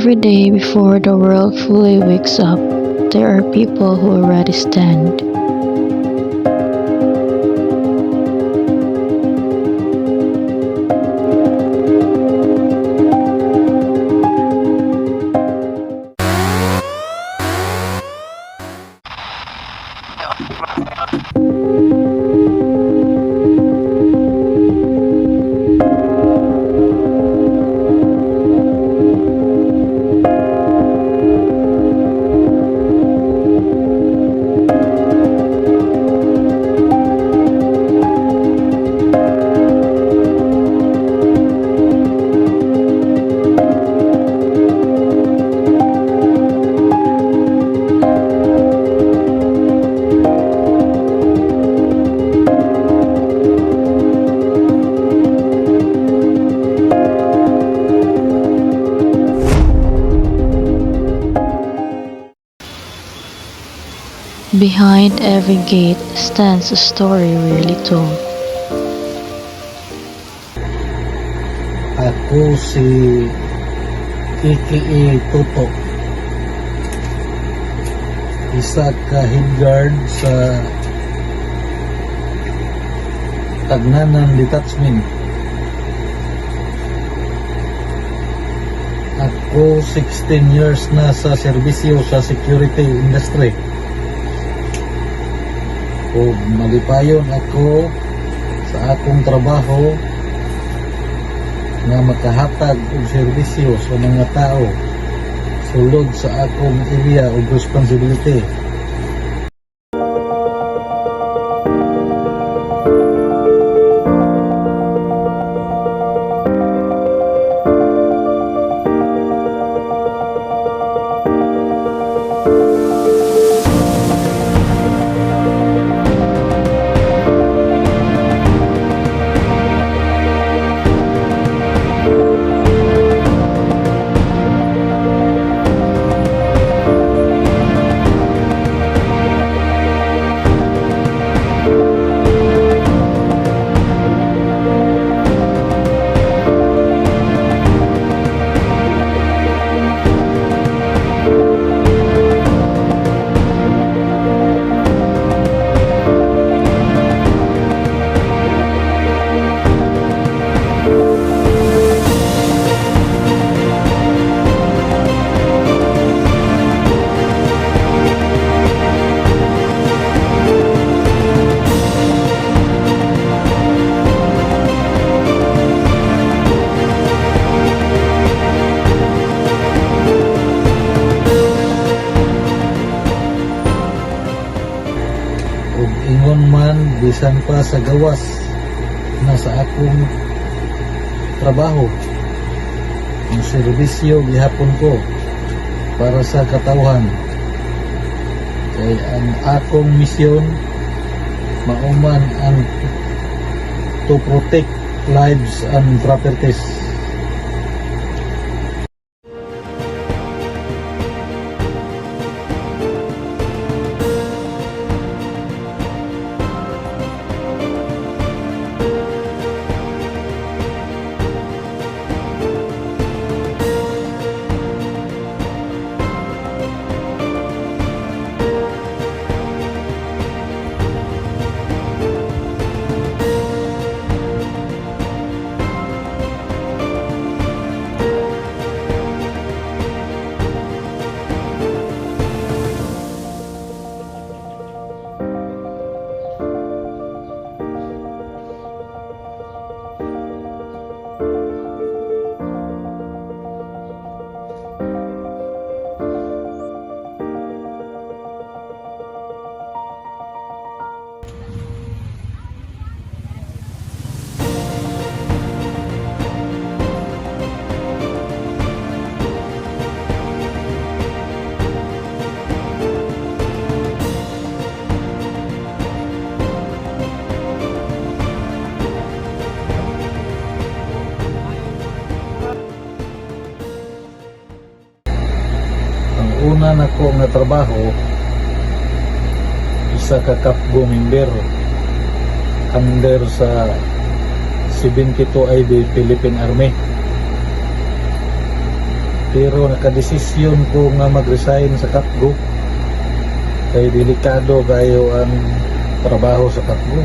Every day before the world fully wakes up, there are people who already stand. Behind every gate stands a story rarely told. Ako si aka Toto, isa ka head guard sa Tagnanan Detachment. Ako 16 years na sa serbisyo sa security industry. O malipayon ako sa akong trabaho na makahatag og serbisyo sa mga tao sulod sa akong area of responsibility. Ug ingon man bisan pa sa gawas na sa akong trabaho, ang serbisyo gihapon ko para sa katawhan. Kay ang akong misyon mauman ang to protect lives and properties. Una na ko nga trabaho, isa ka kapgo member under sa 72 IB Philippine Army. Pero nakadesisyon ko nga mag-resign sa Katgo. Kay delikado kayo ang trabaho sa Katgo.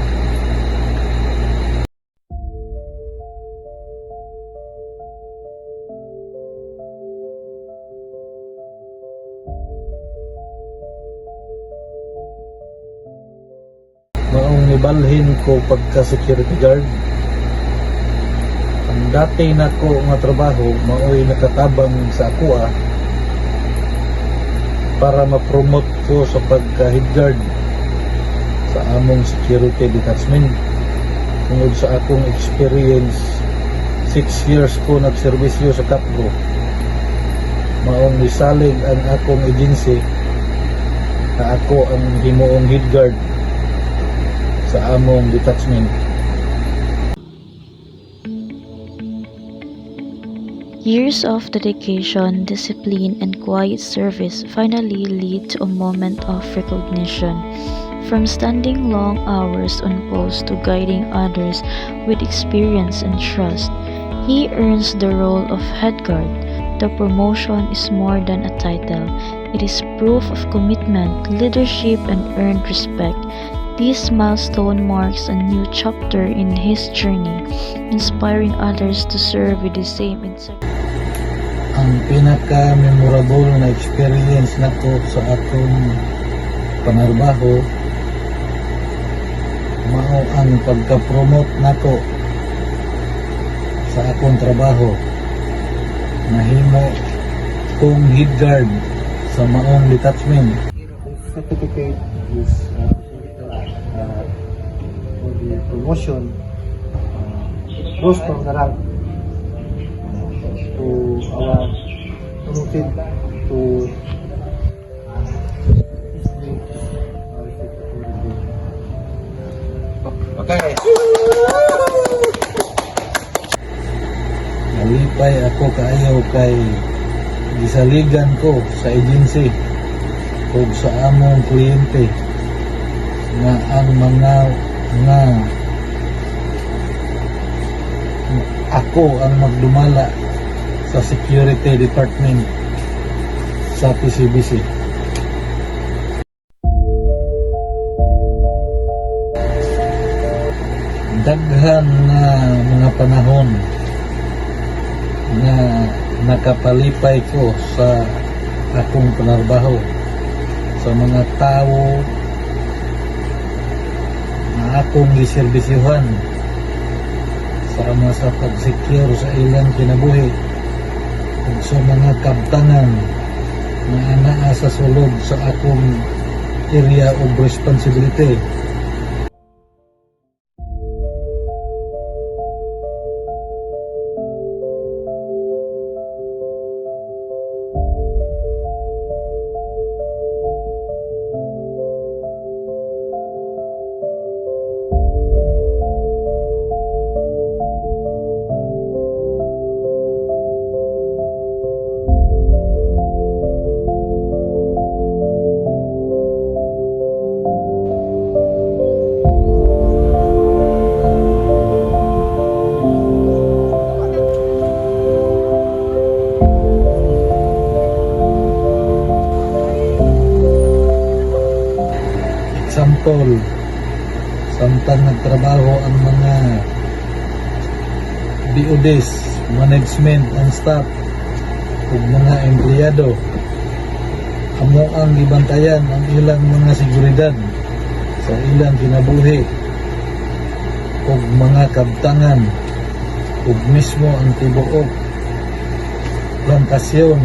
Maong nibalhin ko pagka security guard. Ang dati na ko nga trabaho mao'y nakatabang sa ako para ma-promote ko sa pagka-head guard sa among security detachment. Tungod sa akong experience, 6 years ko nagserbisyo sa Katgo. Maong nisalig ang akong agency na ako ang himuong head guard sa among detachment. Years of dedication, discipline, and quiet service finally lead to a moment of recognition. From standing long hours on post to guiding others with experience and trust, he earns the role of head guard. The promotion is more than a title. It is proof of commitment, leadership, and earned respect. This milestone marks a new chapter in his journey, inspiring others to serve with the same integrity. Ang pinaka-memorable na experience nako sa akong panarbaho mao ang pagka-promote nako sa akong trabaho. Nahimo kong head guard sa maong detachment. Certificate is for the promotion goes from the rank to our promoted to Okay. Nalipay ako kaayaw kay gisaligan ko sa agency ug sa among kliyente nga ang mga ako ang magdumala sa security department sa PCBC. Daghan na mga panahon na nakapalipay ko sa akong panarbaho sa mga tao na akong giserbisyuhan sama sa pag-secure sa ilang kinabuhi ug sa mga kabtangan na anaa sa sulod sa akong area of responsibility. Example, samtang nagtrabaho ang mga BODs, management and staff ug mga empleyado, amo ang gibantayan ang ilang mga seguridad sa ilang kinabuhi ug mga kabtangan ug mismo ang tibuok plantasyon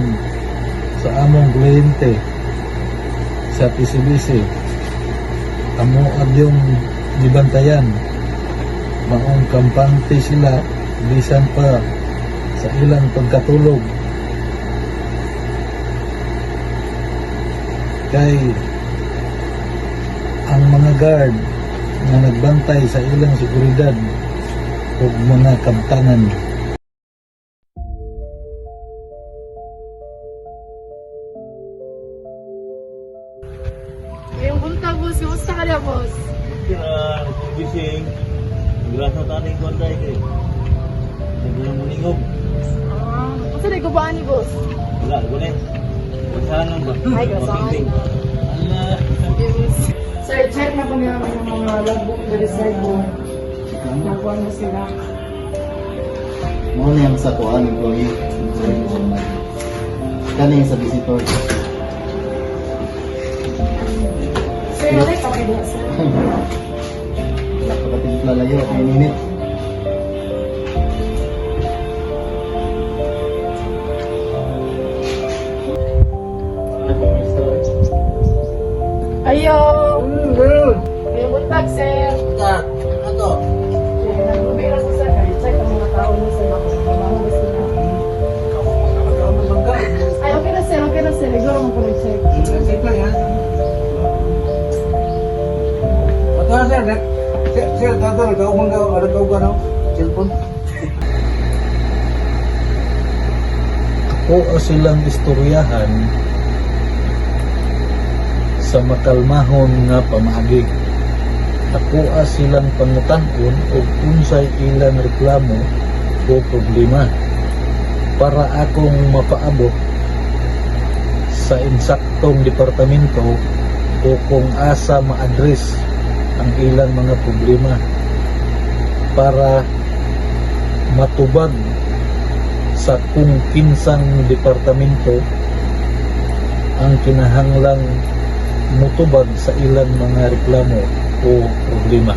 sa among kliyente sa PCBC. Amo agyong gibantayan, maong kampante sila bisan pa sa ilang pagkatulog kay ang mga guard na nagbantay sa ilang seguridad ug mga kabtangan. Ngayong punta, boss. Kumusta ka na, boss? Kira gising, grasa taning konday kay. Naglang maningog. Kasi nagubaan ni boss. Wala, boleh. Saan lang ba? Ay, gasahan. Allah. Sir, check na po niya yung mga logbook na reserve mo. Nakuha na sila. Mo na yung sa kuan employee. Kani yung sa visitor. Sir, wala yung kapila, sir. Nakapatimpla layo kay ninit. Ayo! May buntag, sir. Ato. Nagbibira sa sir. Kaya check ang mga tao na sir. Ako, mabaho ba sila? Ay, okay na, sir. Okay na, sir. Siguro mo po check. Ako silang istoryahan sa makalmahon nga pamaagi. Ako silang pangutan-on og unsay ilang reklamo o problema para akong mapaabot sa insaktong departamento o kung asa ma-address ang ilang mga problema para matubag sa kung kinsang departamento ang kinahanglang mutubag sa ilang mga reklamo o problema.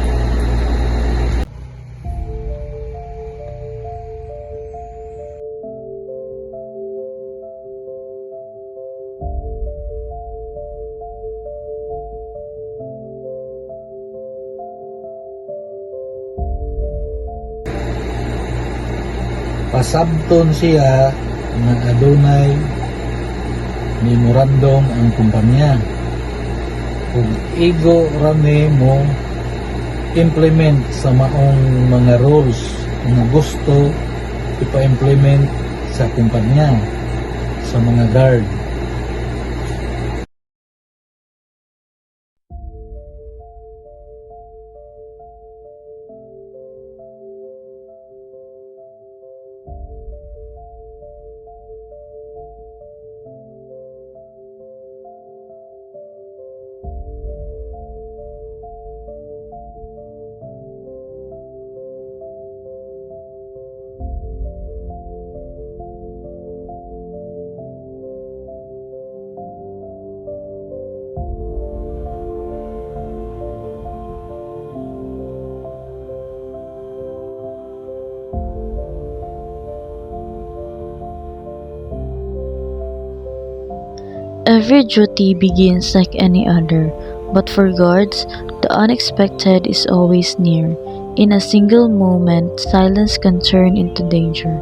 Pasabton siya na adunay memorandum ang kumpanya kung igo rami mo implement sa maong mga rules na gusto ipa-implement sa kumpanya sa mga guard. Every duty begins like any other, but for guards, the unexpected is always near. In a single moment, silence can turn into danger.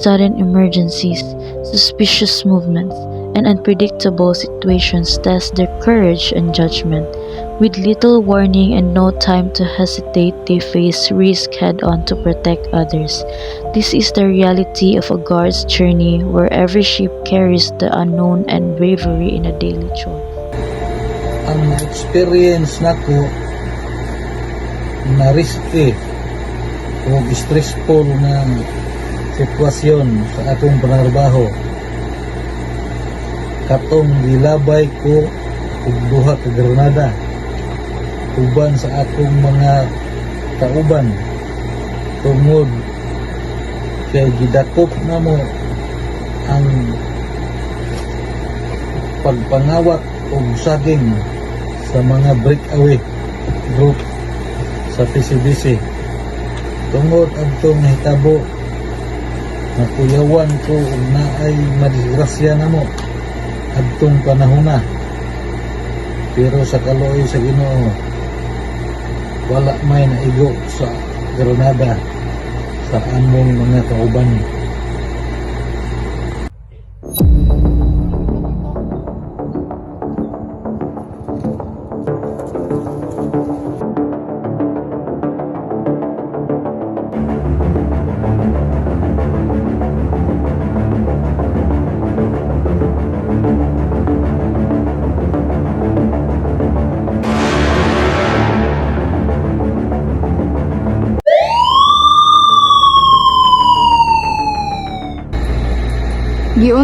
Sudden emergencies, suspicious movements, and unpredictable situations test their courage and judgment. With little warning and no time to hesitate, they face risk head-on to protect others. This is the reality of a guard's journey, where every ship carries the unknown and bravery in a daily chore. Ang experience nako na risky o stressful na sitwasyon sa atong panarbaho katong gilabay ko og duha ka granada uban sa akong mga kauban tungod kay gidakop na mo ang pagpangawat o saging sa mga breakaway group sa PCBC. Tungod adtong nahitabo nakuyawan ko og naay madisgrasya na mo adtong panahon na. Pero sa kaluoy sa Ginoo wala may naigo sa granada sa among mga kauban.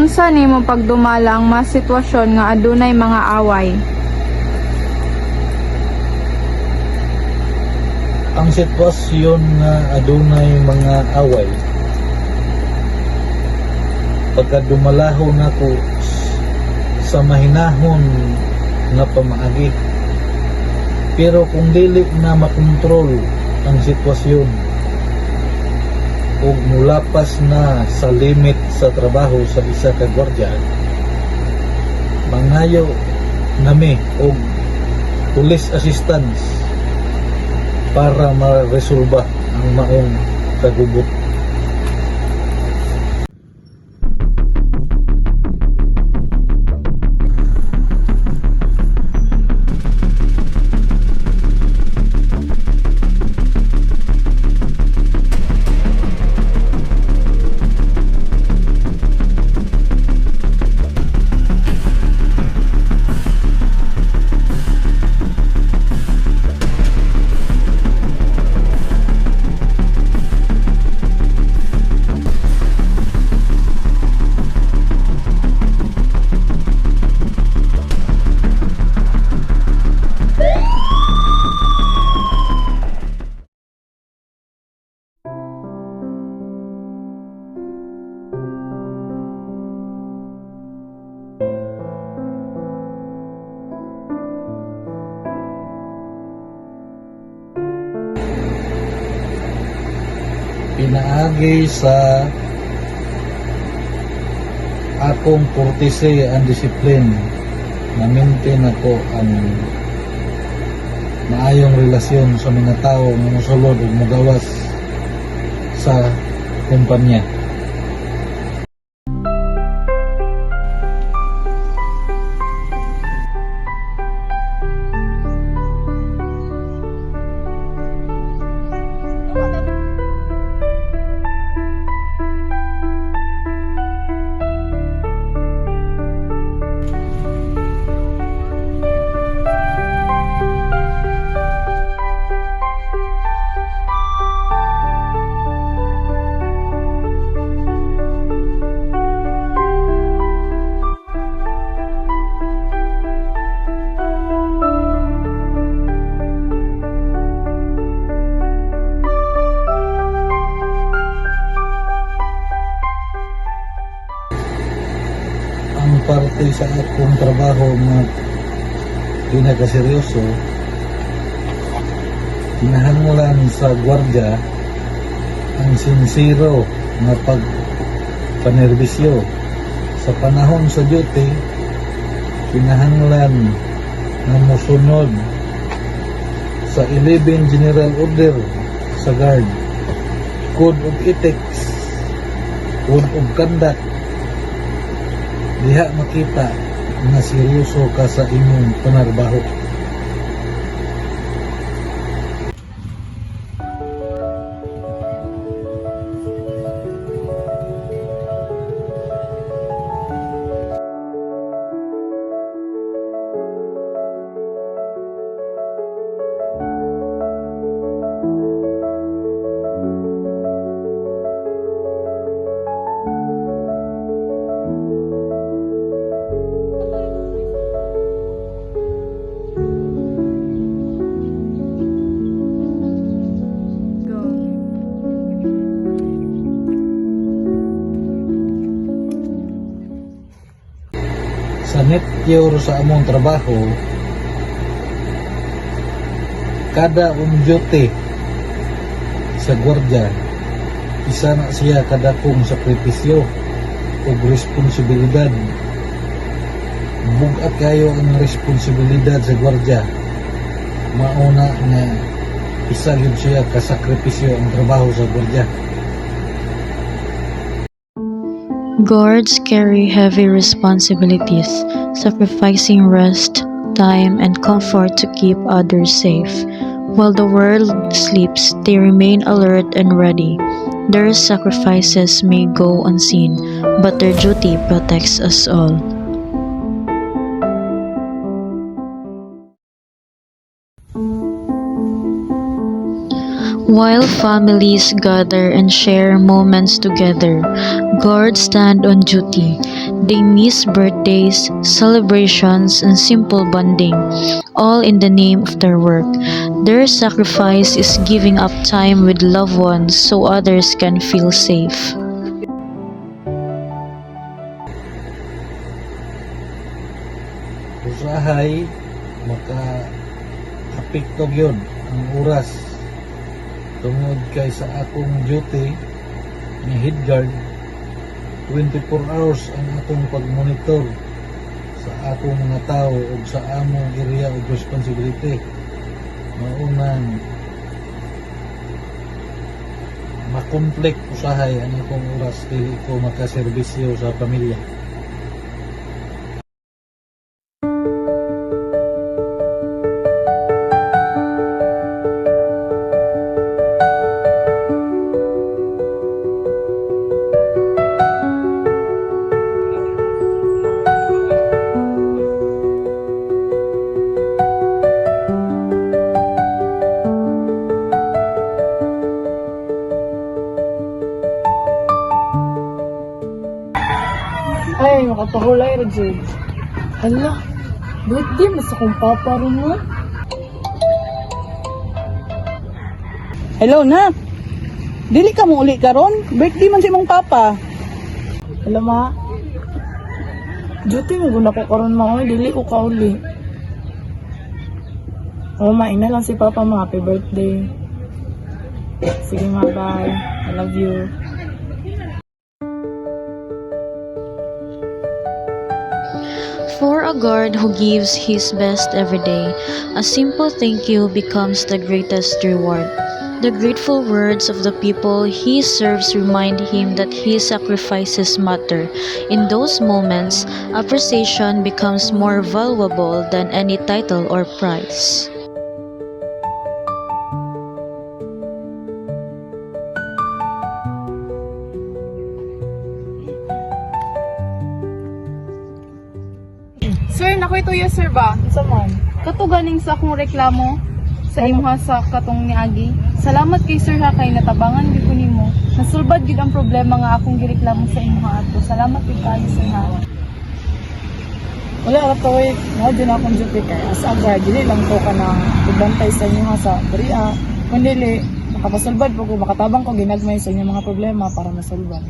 Unsa nimo pagdumala ang mas sitwasyon nga adunay mga away? Ang sitwasyon nga adunay mga away, pagka dumalaho nako sa mahinahon nga pamaagi, pero kung dili na makontrol ang sitwasyon ug mulapas na sa limit sa trabaho sa isa ka gwardiya, mangayo nami og police assistance para ma-resolba ang maong kagubot. Pinaagi sa akong kurtese and discipline na maintain ako ang maayong relasyon sa mga tao nga mosulod ug magawas sa kumpanya. Ang parte sa akong trabaho na pinakaseryoso, kinahanglan sa gwardiya ang sinsiro na pagpanerbisyo. Sa panahon sa duty, kinahanglan na mosunod sa 11 General Order sa Guard, Code of Ethics, Code of Conduct. Diha makita na seryoso ka sa inyong panarbaho. Sa netyor sa among trabaho, kada on duty sa gwardiya, isa na siya kada kong sakripisyo o responsibilidad. Bugat kayo ang responsibilidad sa gwardiya. Mauna nga isa yun siya kasakripisyo ang trabaho sa gwardiya. Guards carry heavy responsibilities, sacrificing rest, time, and comfort to keep others safe. While the world sleeps, they remain alert and ready. Their sacrifices may go unseen, but their duty protects us all. While families gather and share moments together, guards stand on duty. They miss birthdays, celebrations, and simple bonding, all in the name of their work. Their sacrifice is giving up time with loved ones so others can feel safe. Usahay maka apekto gyud ang oras tungod kay sa akong duty ni head guard 24 hours ang atong pagmonitor sa akong mga tao ug sa among area of responsibility. Maunang makomplek usahay ang akong oras dili ko makaserbisyo sa pamilya. Ay, makapahulay ra jud. Hala, birthday mas akong papa rin mo. Hello, nak. Dili ka mo uli karon? Birthday man si mong papa. Hala ma. Duty mo guna ko karon ma, dili ko kauli. Oh, maina lang si papa mo, happy birthday. Sige ma, bye. I love you. For a guard who gives his best every day, a simple thank you becomes the greatest reward. The grateful words of the people he serves remind him that his sacrifices matter. In those moments, appreciation becomes more valuable than any title or prize. Sir, nakoy tuyo sir ba? Sa man. Kato ganing sa akong reklamo sa imuha sa katong niagi. Salamat kay sir ha kay natabangan gyud ko nimo. Nasulbad gyud ang problema nga akong gireklamo sa imuha ato. Salamat gyud kayo sir ha. Wala ka tawid. Mga din akong duty kay as a guard, dili lang ko ka na ibantay sa inyo nga sa bariya. Kung dili, makapasulbad po ko, makatabang ko, ginagmay sa inyo mga problema para masulbad.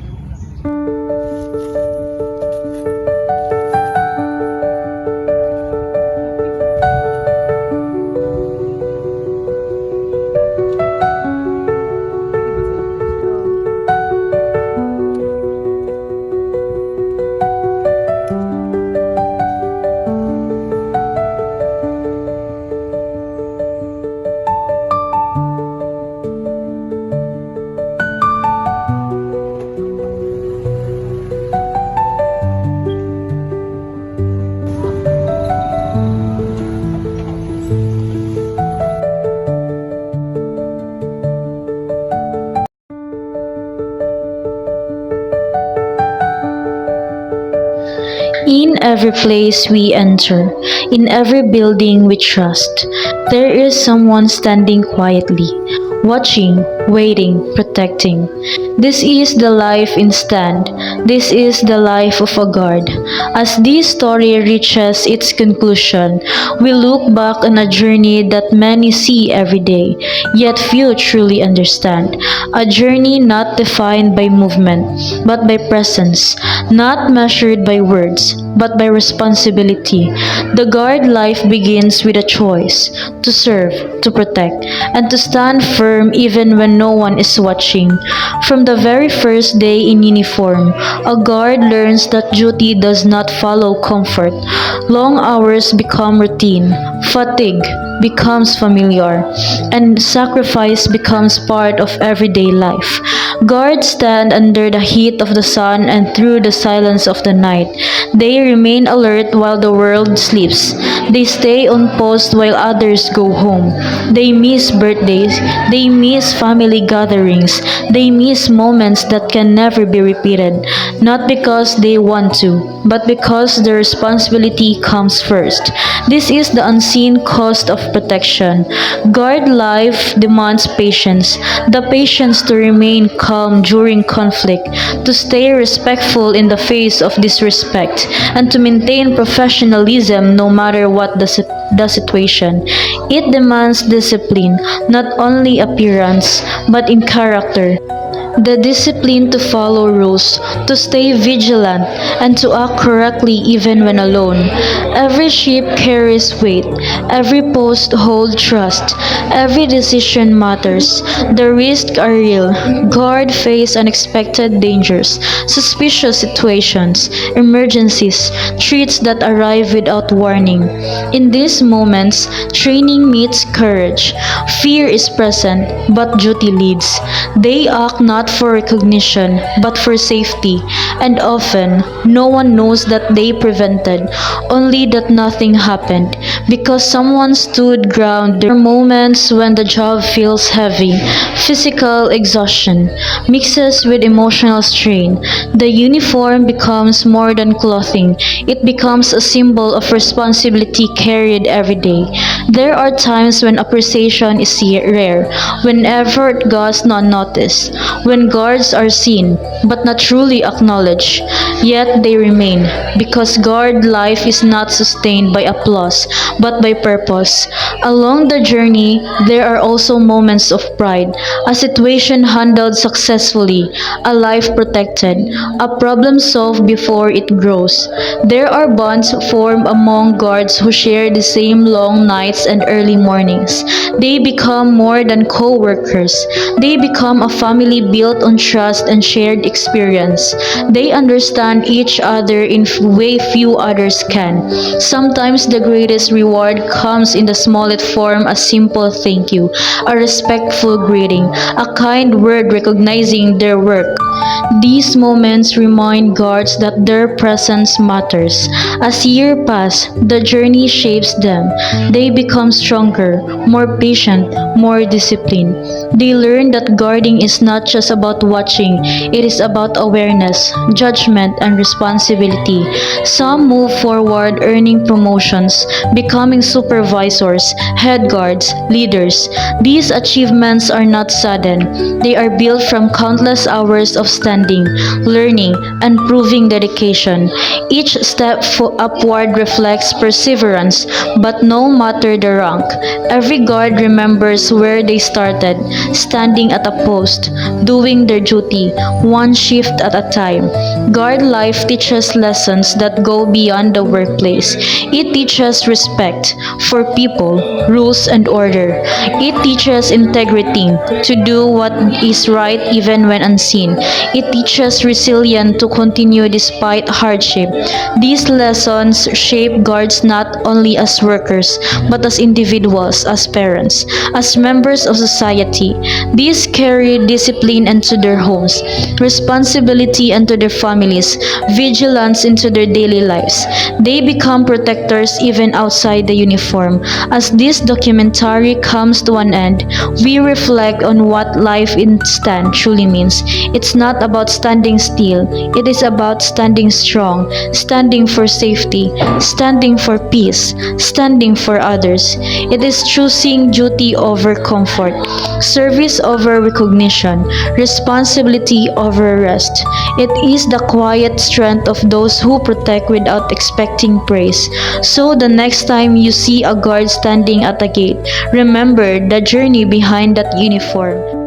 In every place we enter, in every building we trust, there is someone standing quietly, watching, waiting, protecting. This is the life in stand. This is the life of a guard. As this story reaches its conclusion, we look back on a journey that many see every day, yet few truly understand. A journey not defined by movement, but by presence, not measured by words, but by responsibility. The guard life begins with a choice to serve, to protect, and to stand firm even when no one is watching. From the very first day in uniform, a guard learns that duty does not follow comfort. Long hours become routine, fatigue becomes familiar, and sacrifice becomes part of everyday life. Guards stand under the heat of the sun and through the silence of the night. They remain alert while the world sleeps. They stay on post while others go home. They miss birthdays. They miss family gatherings. They miss moments that can never be repeated. Not because they want to, but because the responsibility comes first. This is the unseen cost of protection. Guard life demands patience. The patience to remain calm during conflict, to stay respectful in the face of disrespect, and to maintain professionalism no matter what the situation. It demands discipline, not only appearance, but in character. The discipline to follow rules, to stay vigilant, and to act correctly even when alone. Every ship carries weight, every post holds trust, every decision matters. The risks are real. Guard face unexpected dangers, suspicious situations, emergencies, threats that arrive without warning. In these moments, training meets courage. Fear is present, but duty leads. They act not for recognition, but for safety, and often, no one knows that they prevented, only that nothing happened, because someone stood ground. There are moments when the job feels heavy, physical exhaustion mixes with emotional strain. The uniform becomes more than clothing, it becomes a symbol of responsibility carried every day. There are times when appreciation is rare, when effort goes unnoticed, when guards are seen but not truly acknowledged. Yet they remain, because guard life is not sustained by applause but by purpose. Along the journey, there are also moments of pride, a situation handled successfully, a life protected, a problem solved before it grows. There are bonds formed among guards who share the same long nights and early mornings. They become more than co-workers. They become a family built on trust and shared experience. They understand each other in way few others can. Sometimes the greatest reward comes in the smallest form, a simple thank you, a respectful greeting, a kind word recognizing their work. These moments remind guards that their presence matters. As years pass, the journey shapes them. They become stronger, more patient, more disciplined. They learn that guarding is not just about watching, it is about awareness, judgment, and responsibility. Some move forward earning promotions, becoming supervisors, head guards, leaders. These achievements are not sudden. They are built from countless hours of standing, learning, and proving dedication. Each step upward reflects perseverance, but no matter the rank, every guard remembers where they started, standing at a post, doing their duty, one shift at a time. Guard life teaches lessons that go beyond the workplace. It teaches respect for people, rules, and order. It teaches integrity, to do what is right even when unseen. It teaches resilience to continue despite hardship. These lessons shape guards not only as workers, but as individuals, as parents, as members of society. These carry discipline into their homes, responsibility into their families, vigilance into their daily lives. They become protectors even outside the uniform. As this documentary comes to an end, we reflect on what life in stand truly means. It's not about standing still, it is about standing strong, standing for safety, standing for peace, standing for others. It is choosing duty over comfort, service over recognition, responsibility over rest. It is the quiet strength of those who protect without expecting praise. So the next time you see a guard standing at a gate, remember the journey behind that uniform.